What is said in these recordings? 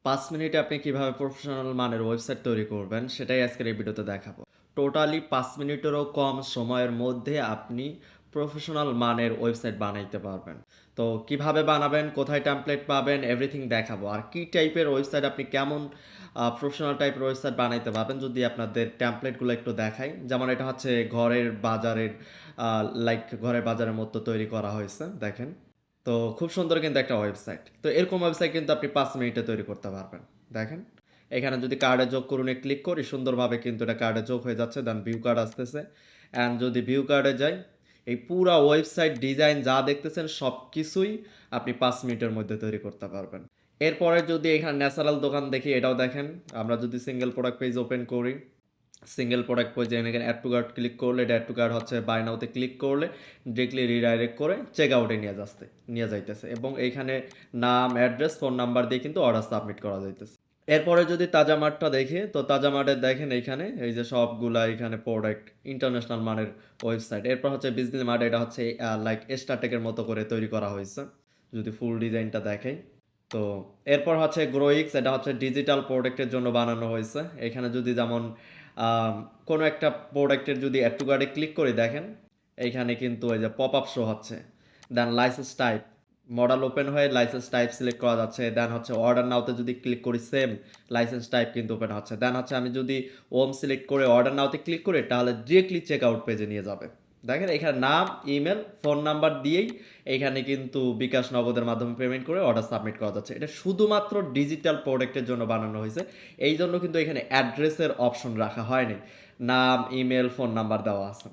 5 মিনিটে আপনি কিভাবে প্রফেশনাল মানের ওয়েবসাইট তৈরি করবেন সেটাই আজকের এই ভিডিওতে দেখাবো। টোটালি 5 মিনিটেরও কম সময়ের মধ্যে আপনি প্রফেশনাল মানের ওয়েবসাইট বানাইতে পারবেন। তো কিভাবে বানাবেন, কোথায় টেমপ্লেট পাবেন, এভরিথিং দেখাবো। আর কি টাইপের ওয়েবসাইট আপনি কেমন প্রফেশনাল টাইপের ওয়েবসাইট বানাইতে পারবেন যদি আপনাদের টেমপ্লেটগুলো একটু দেখাই। যেমন এটা হচ্ছে ঘরের বাজারের ঘরের বাজারের মতো তৈরি করা হয়েছে, দেখেন। তো খুব সুন্দর কিন্তু একটা ওয়েবসাইট। তো এরকম ওয়েবসাইট কিন্তু আপনি 5 মিনিটে তৈরি করতে পারবেন। দেখেন, এখানে যদি কার্ডে যোগ করুন ক্লিক করি, সুন্দরভাবে কিন্তু এটা কার্ডে যোগ হয়ে যাচ্ছে। দেন ভিউ কার্ড আসতেছে। অ্যান্ড যদি ভিউ কার্ডে যাই, এই পুরা ওয়েবসাইট ডিজাইন যা দেখতেছেন সব কিছুই আপনি 5 মিনিটের মধ্যে তৈরি করতে পারবেন। এরপরে যদি এখানে ন্যাচারাল দোকান দেখি, এটাও দেখেন। আমরা যদি সিঙ্গেল প্রোডাক্ট পেজ ওপেন করি, সিঙ্গেল প্রোডাক্ট পেজ এখানে অ্যাড টু কার্ট ক্লিক করলে, এটা অ্যাড টু কার্ট হচ্ছে বাই নাওতে ক্লিক করলে ডিরেক্টলি রিডাইরেক্ট করে চেক আউটে নিয়ে যাইতেছে এবং এইখানে নাম, অ্যাড্রেস, ফোন নাম্বার দিয়ে কিন্তু অর্ডার সাবমিট করা যাইতেছে। এরপরে যদি তাজা মার্টটা দেখি, তো তাজা মার্টের দেখেন এইখানে এই যে সবগুলা এখানে প্রোডাক্ট ইন্টারন্যাশনাল মানের ওয়েবসাইট। এরপর হচ্ছে বিজনেস মার্ট, এটা হচ্ছে স্টারটেকের মতো করে তৈরি করা হয়েছে যদি ফুল ডিজাইনটা দেখাই। তো এরপর হচ্ছে গ্রোইক্স, এটা হচ্ছে ডিজিটাল প্রোডাক্টের জন্য বানানো হয়েছে। এখানে যদি যেমন কোনো একটা প্রোডাক্টের যদি অ্যাড টু কার্টে ক্লিক করে দেখেন, এইখানে কিন্তু এই যে পপ আপ শো হচ্ছে। দেন লাইসেন্স টাইপ, মডেল ওপেন হয়ে লাইসেন্স টাইপ সিলেক্ট করা যাচ্ছে। দেন হচ্ছে অর্ডার নাওতে যদি ক্লিক করি, সেম লাইসেন্স টাইপ কিন্তু ওপেন হচ্ছে। দেন হচ্ছে আমি যদি ওম সিলেক্ট করে অর্ডার নাওতে ক্লিক করি, তাহলে ডিরেক্টলি চেক আউট পেজে নিয়ে যাবে। দেখেন এখানে নাম, ইমেল, ফোন নাম্বার দিয়েই এইখানে কিন্তু বিকাশ নগদের মাধ্যমে পেমেন্ট করে অর্ডার সাবমিট করা যাচ্ছে। এটা শুধুমাত্র ডিজিটাল প্রোডাক্টের জন্য বানানো হয়েছে। এই জন্য কিন্তু এখানে অ্যাড্রেসের অপশন রাখা হয়নি, নাম, ইমেল, ফোন নাম্বার দেওয়া আছে।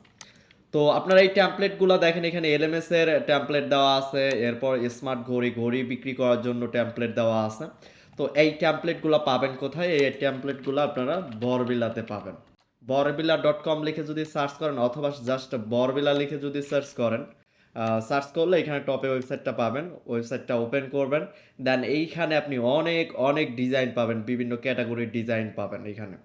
তো আপনারা এই ট্যাম্পলেটগুলো দেখেন, এখানে এলএমএস এর ট্যাম্পলেট দেওয়া আছে। এরপর স্মার্ট ঘড়ি বিক্রি করার জন্য ট্যাম্পলেট দেওয়া আছে। তো এই ট্যাম্পলেটগুলো পাবেন কোথায়? এই ট্যাম্পলেটগুলো আপনারা বরবিলাতে পাবেন। বরবিলা.com লিখে যদি সার্চ করেন, অথবা জাস্ট বরবিলা লিখে যদি সার্চ করেন, সার্চ করলে এখানে টপে ওয়েবসাইটটা পাবেন। ওয়েবসাইটটা ওপেন করবেন। দেন এইখানে আপনি অনেক অনেক ডিজাইন পাবেন, বিভিন্ন ক্যাটাগরির ডিজাইন পাবেন এখানে।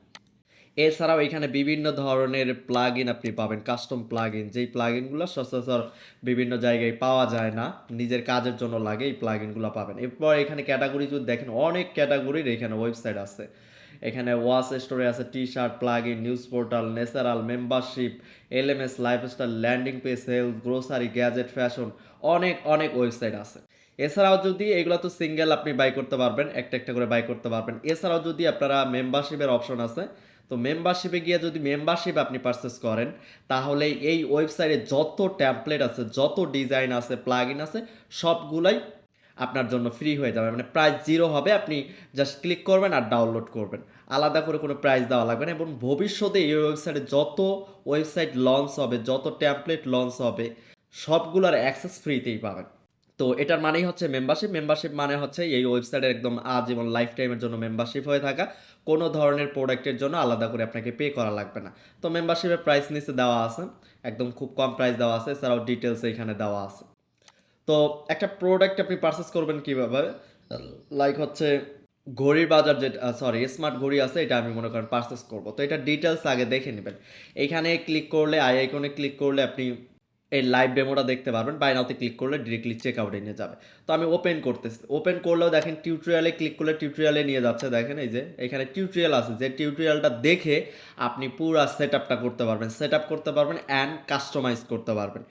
এছাড়াও এখানে বিভিন্ন ধরনের প্লাগইন আপনি পাবেন, কাস্টম প্লাগইন, যেই প্লাগইনগুলো সচরাচর বিভিন্ন জায়গায় পাওয়া যায় না, নিজের কাজের জন্য লাগে, এই প্লাগইনগুলো পাবেন। এরপর এখানে ক্যাটাগরি যদি দেখেন, অনেক ক্যাটাগরির এখানে ওয়েবসাইট আছে। এখানে ওয়াচ স্টোরে আছে, T shirt, plugin, news portal, natural, membership, LMS, lifestyle, landing page, health, grocery, gadget, fashion, অনেক অনেক ওয়েবসাইট আছে। এছাড়াও যদি এগুলো তো সিঙ্গেল আপনি বাই করতে পারবেন, একটা একটা করে বাই করতে পারবেন। এছাড়াও যদি আপনারা মেম্বারশিপের অপশন আছে, তো মেম্বারশিপে গিয়ে যদি মেম্বারশিপ আপনি পারচেস করেন, তাহলে এই ওয়েবসাইটে যত ট্যাম্পলেট আছে, যত ডিজাইন আছে, প্লাগইন আছে, সবগুলাই আপনার জন্য ফ্রি হয়ে যাবে। মানে প্রাইস জিরো হবে, আপনি জাস্ট ক্লিক করবেন আর ডাউনলোড করবেন। আলাদা করে কোনো প্রাইস দেওয়া লাগবে না। এবং ভবিষ্যতে এই ওয়েবসাইটে যত ওয়েবসাইট লঞ্চ হবে, যত ট্যাম্পলেট লঞ্চ হবে, সবগুলোর অ্যাক্সেস ফ্রিতেই পাবেন। তো এটার মানেই হচ্ছে মেম্বারশিপ। মেম্বারশিপ মানে হচ্ছে এই ওয়েবসাইটের একদম আজীবন লাইফ টাইমের জন্য মেম্বারশিপ হয়ে থাকা। কোনো ধরনের প্রোডাক্টের জন্য আলাদা করে আপনাকে পে করা লাগবে না। তো মেম্বারশিপের প্রাইস নিচে দেওয়া আছে, একদম খুব কম প্রাইস দেওয়া আছে। এছাড়াও ডিটেলস এখানে দেওয়া আছে। তো একটা প্রোডাক্ট আপনি পারচেস করবেন কীভাবে? হচ্ছে ঘড়ির বাজার, যেটা সরি স্মার্ট ঘড়ি আছে, এটা আমি মনে করেন পারচেস করব। তো এটা ডিটেলস আগে দেখে নেবেন। এইখানে ক্লিক করলে, আইকনে ক্লিক করলে আপনি এই লাইভ ডেমোটা দেখতে পারবেন। বাই নাওতে ক্লিক করলে ডিরেক্টলি চেক আউটে নিয়ে যাবে। তো আমি ওপেন করতেছি। ওপেন করলেও দেখেন টিউটোরিয়ালে ক্লিক করলে টিউটোরিয়ালে নিয়ে যাচ্ছে। দেখেন এই যে এখানে টিউটোরিয়াল আছে, যে টিউটোরিয়ালটা দেখে আপনি পুরো সেট আপটা করতে পারবেন, অ্যান্ড কাস্টমাইজ করতে পারবেন।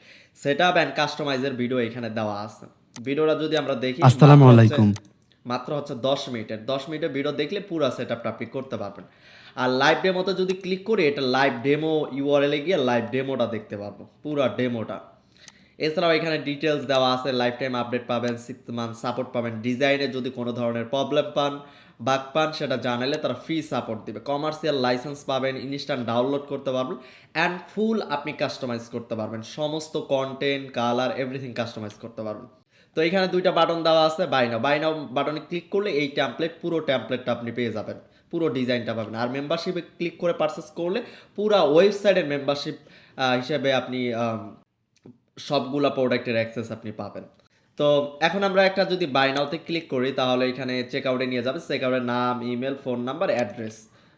সেট আপ অ্যান্ড কাস্টমাইজের ভিডিও এখানে দেওয়া আছে। ভিডিওটা যদি আমরা দেখি, আসসালামু আলাইকুম। মাত্র হচ্ছে 10 মিনিটের, 10 মিনিটের ভিডিও দেখলে পুরো সেট আপটা আপনি করতে পারবেন। আর লাইভ ডেমোতে যদি ক্লিক করি, এটা লাইভ ডেমো ইউআরএলে গিয়ে লাইভ ডেমোটা দেখতে পারবো, পুরো ডেমোটা। এছাড়াও এখানে ডিটেলস দেওয়া আছে, লাইফ টাইম আপডেট পাবেন, 6 মান্থ সাপোর্ট পাবেন। ডিজাইনে যদি কোনো ধরনের প্রবলেম পান, বাগ পান, সেটা জানালে তারা ফ্রি সাপোর্ট দিবে। কমার্শিয়াল লাইসেন্স পাবেন, ইনস্ট্যান্ট ডাউনলোড করতে পারবেন, অ্যান্ড ফুল আপনি কাস্টমাইজ করতে পারবেন। সমস্ত কন্টেন্ট, কালার, এভরিথিং কাস্টমাইজ করতে পারবেন। তো এখানে দুইটা বাটন দেওয়া আছে, বাই নাও বাটনে ক্লিক করলে এই পুরো ট্যাম্পলেটটা আপনি পেয়ে যাবেন, পুরো ডিজাইনটা পাবেন। আর মেম্বারশিপে ক্লিক করে পারচেস করলে পুরো ওয়েবসাইটের মেম্বারশিপ হিসেবে আপনি সবগুলা প্রোডাক্টের অ্যাক্সেস আপনি পাবেন। তো এখন আমরা একটা যদি বাই নাওতে ক্লিক করি, তাহলে এখানে চেক আউটে নিয়ে যাবে। চেক আউটের নাম, ইমেল, ফোন নাম্বার, অ্যাড্রেস।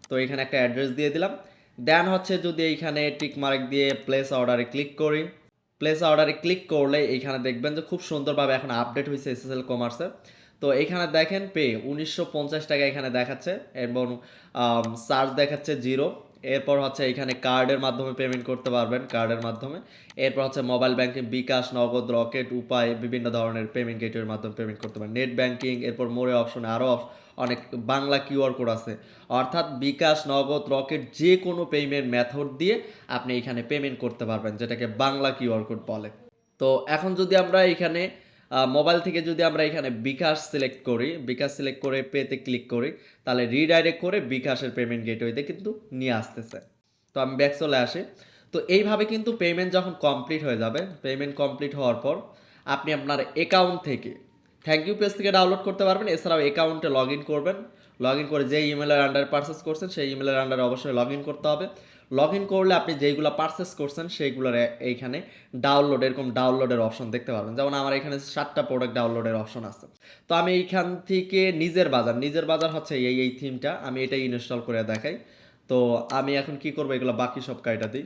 তো এখানে একটা অ্যাড্রেস দিয়ে দিলাম। দেন হচ্ছে যদি এইখানে টিক মার্ক দিয়ে প্লেস অর্ডারে ক্লিক করি, প্লেস অর্ডারে ক্লিক করলে এইখানে দেখবেন যে খুব সুন্দরভাবে এখন আপডেট হয়েছে এসএসএল কমার্সে। তো এখানে দেখেন পে ১৯৫০ টাকা এখানে দেখাচ্ছে এবং চার্জ দেখাচ্ছে 0। এরপর হচ্ছে এখানে কার্ডের মাধ্যমে পেমেন্ট করতে পারবেন, কার্ডের মাধ্যমে। এরপর হচ্ছে মোবাইল ব্যাংকিং, বিকাশ, নগদ, রকেট, উপায়, বিভিন্ন ধরনের পেমেন্ট গেটওয়ের মাধ্যমে পেমেন্ট করতে পারেন। নেট ব্যাংকিং, এরপর মোরে অপশনে আরও অনেক বাংলা কিউআর কোড আছে। অর্থাৎ বিকাশ, নগদ, রকেট যে কোনো পেমেন্ট মেথড দিয়ে আপনি এখানে পেমেন্ট করতে পারবেন, যেটাকে বাংলা কিউআর কোড বলে। তো এখন যদি আমরা এখানে মোবাইল থেকে যদি আমরা এখানে বিকাশ সিলেক্ট করি, বিকাশ সিলেক্ট করে পেতে ক্লিক করি, তাহলে রিডাইরেক্ট করে বিকাশের পেমেন্ট গেটওয়েতে কিন্তু নিয়ে আসতেছে। তো আমি ব্যাক চলে আসি। তো এইভাবে কিন্তু পেমেন্ট যখন কমপ্লিট হয়ে যাবে, পেমেন্ট কমপ্লিট হওয়ার পর আপনি আপনার অ্যাকাউন্ট থেকে থ্যাংক ইউ পেজ থেকে ডাউনলোড করতে পারবেন। এছাড়াও অ্যাকাউন্টে লগ ইন করবেন, লগ ইন করে যে ইমেলের আন্ডারে পারচেস করছেন সেই ইমেলের আন্ডারে অবশ্যই লগ ইন করতে হবে। লগ ইন করলে আপনি যেইগুলো পারচেস করছেন সেইগুলোর এইখানে ডাউনলোড, এরকম ডাউনলোডের অপশন দেখতে পারবেন। যেমন আমার এখানে 7টা প্রোডাক্ট ডাউনলোডের অপশন আছে। তো আমি এইখান থেকে নিজের বাজার, নিজের বাজার হচ্ছে এই থিমটা, আমি এটাই ইনস্টল করে দেখাই। তো আমি এখন কি করবো, এগুলো বাকি সব কাইটা দিই।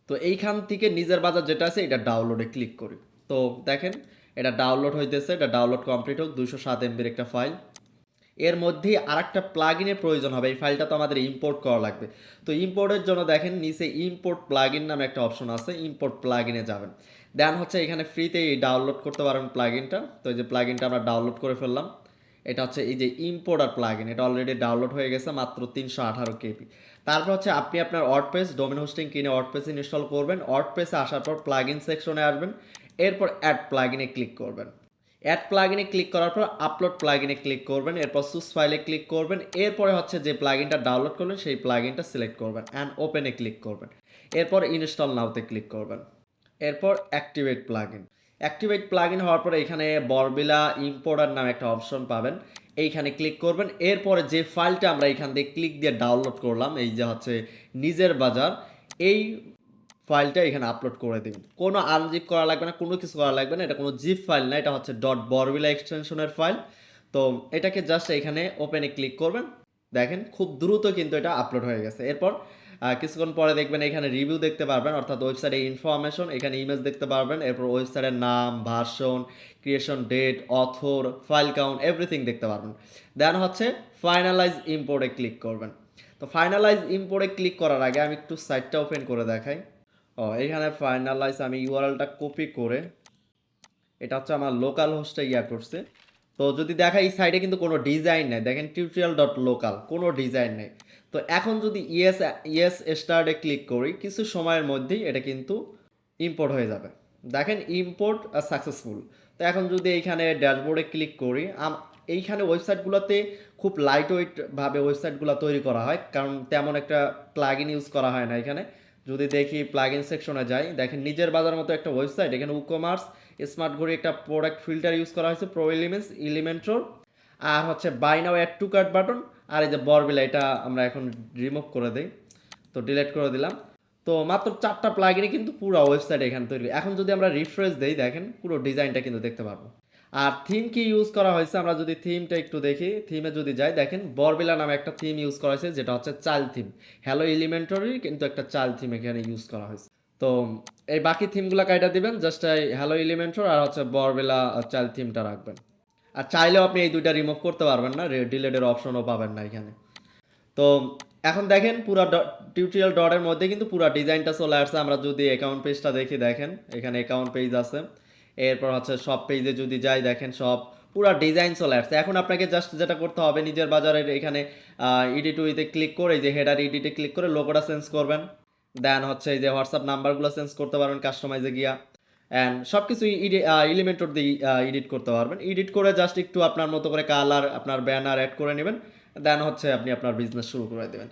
তো এইখান থেকে নিজের বাজার যেটা আছে এটা ডাউনলোডে ক্লিক করি। তো দেখেন এটা ডাউনলোড হইতেছে, এটা ডাউনলোড কমপ্লিট হোক। 207 এমবির একটা ফাইল। এর মধ্যেই আরেকটা প্লাগইনের প্রয়োজন হবে, এই ফাইলটা তো আমাদের ইম্পোর্ট করা লাগবে। তো ইম্পোর্টের জন্য দেখেন নিচে ইম্পোর্ট প্লাগইন নামে একটা অপশন আছে, ইম্পোর্ট প্লাগইনে যাবেন। দেন হচ্ছে এখানে ফ্রিতেই ডাউনলোড করতে পারবেন প্লাগইনটা। তো এই যে প্লাগইনটা আমরা ডাউনলোড করে ফেললাম। এটা হচ্ছে এই যে ইম্পোর্টার প্লাগইন, এটা অলরেডি ডাউনলোড হয়ে গেছে মাত্র 318 কেবি। তারপর হচ্ছে আপনি আপনার ওয়ার্ডপ্রেস ডোমেন হোস্টিং কিনে ওয়ার্ডপ্রেস ইনস্টল করবেন। ওয়ার্ডপ্রেসে আসার পর প্লাগইন সেকশনে আসবেন, এরপর অ্যাড প্লাগইনে ক্লিক করবেন। অ্যাড প্লাগইনে ক্লিক করার পর আপলোড প্লাগইনে ক্লিক করবেন, এরপর সুস ফাইলে ক্লিক করবেন। এরপরে হচ্ছে যে প্লাগইনটা ডাউনলোড করলেন সেই প্লাগইনটা সিলেক্ট করবেন অ্যান্ড ওপেনে ক্লিক করবেন। এরপর ইনস্টল নাওতে ক্লিক করবেন। এরপর অ্যাক্টিভেট প্লাগইন। অ্যাক্টিভেট প্লাগইন হওয়ার পরে এখানে বরবিলা ইম্পোর্টার নামে একটা অপশন পাবেন, এইখানে ক্লিক করবেন। এরপরে যে ফাইলটা আমরা এখান থেকে ক্লিক দিয়ে ডাউনলোড করলাম, এই যে হচ্ছে নিজের বাজার, এই ফাইলটা এখানে আপলোড করে দিন। কোনো আনজিপ করা লাগবে না, কোনো কিছু করা লাগবে না। এটা কোনো জিপ ফাইল না, এটা হচ্ছে ডট বরবিলা এক্সটেনশনের ফাইল। তো এটাকে জাস্ট এখানে ওপেনে ক্লিক করবেন। দেখেন খুব দ্রুত কিন্তু এটা আপলোড হয়ে গেছে। এরপর কিছুক্ষণ পরে দেখবেন এখানে রিভিউ দেখতে পারবেন, অর্থাৎ ওয়েবসাইটের ইনফরমেশন, এখানে ইমেজ দেখতে পারবেন। এরপর ওয়েবসাইটের নাম, version, creation date, author, file count, everything দেখতে পারবেন। দেন হচ্ছে ফাইনালাইজ ইম্পোর্টে ক্লিক করবেন। তো ফাইনালাইজ ইম্পোর্টে ক্লিক করার আগে আমি একটু সাইটটা ওপেন করে দেখাই। এখানে ফাইনালাইজ আমি ইউআরএলটা কপি করে, এটা হচ্ছে আমার লোকাল হোস্টে করছে। তো যদি দেখা এই সাইডে কিন্তু কোনো ডিজাইন নেই, দেখেন টিউটোরিয়াল ডট লোকাল, কোনো ডিজাইন নেই। তো এখন যদি ইয়েস স্টার্টে ক্লিক করি, কিছু সময়ের মধ্যেই এটা কিন্তু ইম্পোর্ট হয়ে যাবে। দেখেন ইম্পোর্ট সাকসেসফুল। তো এখন যদি এইখানে ড্যাশবোর্ডে ক্লিক করি, এইখানে ওয়েবসাইটগুলোতে খুব লাইট ওয়েটভাবে ওয়েবসাইটগুলো তৈরি করা হয়, কারণ তেমন একটা প্লাগইন ইউজ করা হয় না এখানে। যদি দেখি প্লাগইন সেকশনে যাই, দেখেন নিজের বাজার মতো একটা ওয়েবসাইট, এখানে উকমার্স, স্মার্ট ঘড়ি, একটা প্রোডাক্ট ফিল্টার ইউজ করা হয়েছে, প্রো এলিমেন্টস, ইলিমেন্টর, আর হচ্ছে buy now add to cart button, আর এই যে বরবিলা, এটা আমরা এখন রিমুভ করে দিই। তো ডিলিট করে দিলাম। তো মাত্র 4টা প্লাগইনে কিন্তু পুরো ওয়েবসাইট এখানে তৈরি। এখন যদি আমরা রিফ্রেশ দেই, দেখেন পুরো ডিজাইনটা কিন্তু দেখতে পারবো। আর থিম কি ইউজ করা হয়েছে আমরা যদি থিমটা একটু দেখি, থিমে যদি যাই, দেখেন বরবিলা নামে একটা থিম ইউজ করা হয়েছে, যেটা হচ্ছে চাইল্ড থিম। হ্যালো এলিমেন্টারি কিন্তু একটা চাইল্ড থিম এখানে ইউজ করা হয়েছে। তো এই বাকি থিমগুলো কাইটা দিবেন, জাস্ট এই হ্যালো এলিমেন্টর আর হচ্ছে বরবিলা চাইল্ড থিমটা রাখবেন। আর চাইলেও আপনি এই দুইটা রিমুভ করতে পারবেন না, ডিলেটের অপশনও পাবেন না এখানে। তো এখন দেখেন পুরো টিউটোরিয়াল ডটের মধ্যে কিন্তু পুরো ডিজাইনটা চলে আসছে। আমরা যদি অ্যাকাউন্ট পেজটা দেখি, দেখেন এখানে অ্যাকাউন্ট পেজ আছে। এরপর হচ্ছে সব পেজে যদি যাই, দেখেন সব পুরো ডিজাইন চলে আসছে। এখন আপনাকে জাস্ট যেটা করতে হবে, নিজের বাজারের এখানে এডিট উইথে ক্লিক করে, এই যে হেডার এডিটে ক্লিক করে লোগোটা চেঞ্জ করবেন। দেন হচ্ছে এই যে হোয়াটসঅ্যাপ নাম্বারগুলো চেঞ্জ করতে পারবেন কাস্টমাইজে গিয়া। অ্যান্ড সব কিছু এলিমেন্টর দিয়ে এডিট করতে পারবেন। এডিট করে জাস্ট একটু আপনার মতো করে কালার, আপনার ব্যানার অ্যাড করে নেবেন। দেন হচ্ছে আপনি আপনার বিজনেস শুরু করে দেবেন।